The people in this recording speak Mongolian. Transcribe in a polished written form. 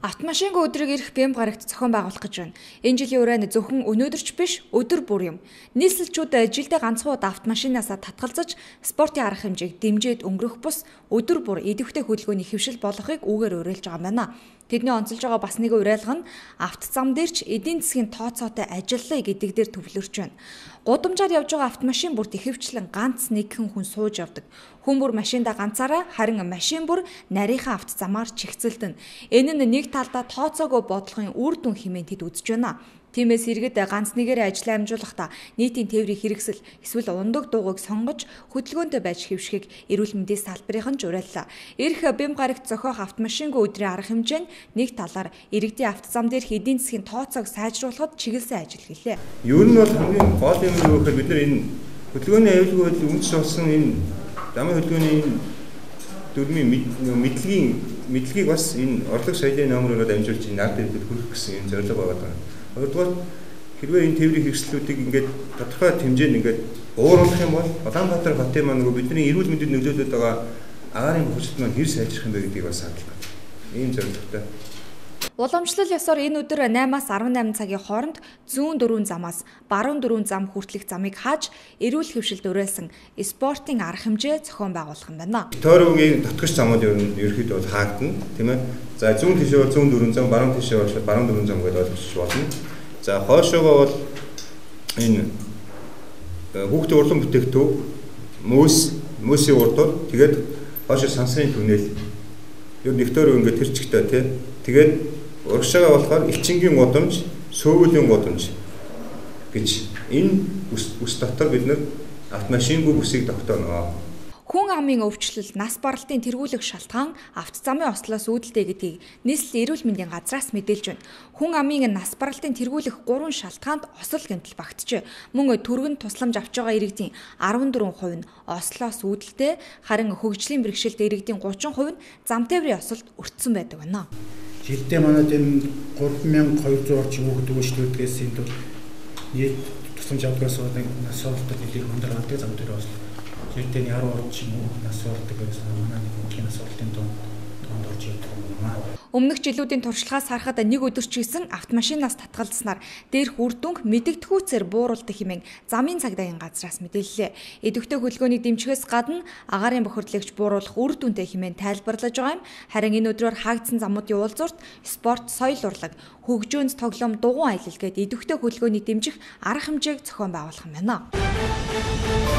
Автомашингүй өдрийг ирэх бэм гарагт зохион байгуулах гэж байна. Энэ жилийн өрөөнд зөвхөн өнөөдөрч биш, өдөр бүр юм. Нийслэлчүүд жилдээ ганцхан удаа автомашинаасаа татгалзаж, спортын арга хэмжээг дэмжиж өнгөрөх бус өдөр бүр идэвхтэй хөдөлгөөний хэвшил болохыг үүгээр уриалж байгаа юм байна. Тэдний онцолж байгаа бас нэг уриалга нь авто зам дээрч эдийн засгийн тооцоотой ажиллая гэдэг дээр төвлөрч байна. Гудамжаар явж байгаа автомашин бүрт ихэвчлэн ганц нэгэн хүн сууж явдаг. Хүн бүр машиндаа ганцаараа, харин машин бүр нарийнхан авто замаар чигцэлдэн. Энэ нь нэг талдаа тооцоогоо бодлогын үр дүн хэмээн тэд үзэж байна. Тиймээс иргэд ганц нэгээрээ ажлаа амжуулахдаа нийтийн тээврийн хэрэгсэл эсвэл ундаг дуугыг сонгож хөдөлгөөнтэй байж хэвшихийг эрүүл мэндийн салбарын ч уриаллаа. Ирэх бэм гарагт зохиох автомашингүй өдрийн арга хэмжээ нь нэг талаар иргэдийн автозам дээрх эдийн засгийн тооцоог сайжруулахад чиглэсэн ажил хэлээ. Ер нь бол хамгийн гол юм юу гэхээр бид нар энэ хөдөлгөөний аюулгүй байдлыг үндэс болсон энэ замын хөдөлгөөний дөрмийн мэдлэгийг бас энэ орлого соёлын номероор дамжуулж наад дэвтэр хүргэх гэсэн юм зорилго байгаа. Хоёрдугаар хэрвээ энэ тээврийн хэрэгслүүдийг ингээд тодорхой хэмжээнд ингээд ууруулах юм бол Улаанбаатар хотын маань нөгөө бидний эрүүл мэндэд нөлөөлөд байгаа агаарын бохирдолд маань хэр сайжрах юм бэ гэдгийг бас хадлаа. Ийм зорилготой. Уламжлал ёсоор энэ өдөр 8-аас 18 цагийн хооронд зүүн дөрвөн замаас баруун дөрвөн зам хүртэлх замыг хааж эрүүл хэвшилд уриалсан спортын арга хэмжээ зохион байгуулах юм байна. Тойргийн татгч замууд ерөнхийдөө бол хаагдана, тийм ээ. За зүүн тишээ бол зүүн дөрвөн зам, баруун тишээ бол баруун дөрвөн зам гэдээ ойлгож болно. За хойшоогоо бол энэ хүүхдийн урлан бүтээгдэхүүн мөсийн урдууд тэгээд хойшоо сансрын түнэл ер нь нэгтөр ингээд тэр чигтэй тий. Тэгээд урагшаага болохоор элчингийн гудамж, сөөвлийн гудамж гэж энэ үс дотор бид нар автомашингүй бүсийг тогтооно. Хүн амын өвчлөл, нас баралтын тэргүүлэх шалтгаан авто замын ослоос үүдэлтэй гэдгийг нийслэл эрүүл мэндийн газраас мэдээлж байна. Хүн амын нас баралтын тэргүүлэх 3 шалтгаанд осол гэмтэл багтжээ. Мөн түргэнд тусламж авч байгаа иргэдийн 14% нь ослоос үүдэлтэй, харин хөгжлийн бэрхшээлт иргэдийн 30% нь зам тээврийн осолд өртсөн байдаг байна. Жилдээ манайд энэ 3200 орчим хүүхэд өгөөжлүүдгээс энэ тул нийт тусламж авдгаас нас баралтад нэлээд өндөр гадаг зам тээврийн осол жилдээ 10 орчим нас баралтад гэсэн манай нэг өдрийн нас баралтын тоонд орж явдаг юм байна. Өмнөх жилүүдийн туршлагаас харахад нэг өдөр ч гэсэн автомашинаас татгалзнаар дээрх үр дүнг мэдэгдэхүйцээр бууруулдаг хэмээн замын цагдаагийн газраас мэдээллээ. Идэвхтэй хөдөлгөөнийг дэмжихээс гадна агаарын бохирдлыг бууруулах үр дүнтэй хэмээн тайлбарлаж байгаа юм. Харин энэ өдрөөр хаагдсан замуудын уулзурт спорт, соёл урлаг, хөгжөөнд тоглоом, дугуйн аялал гээд идэвхтэй хөдөлгөөнийг дэмжих арга хэмжээг зохион байгуулах юм байна.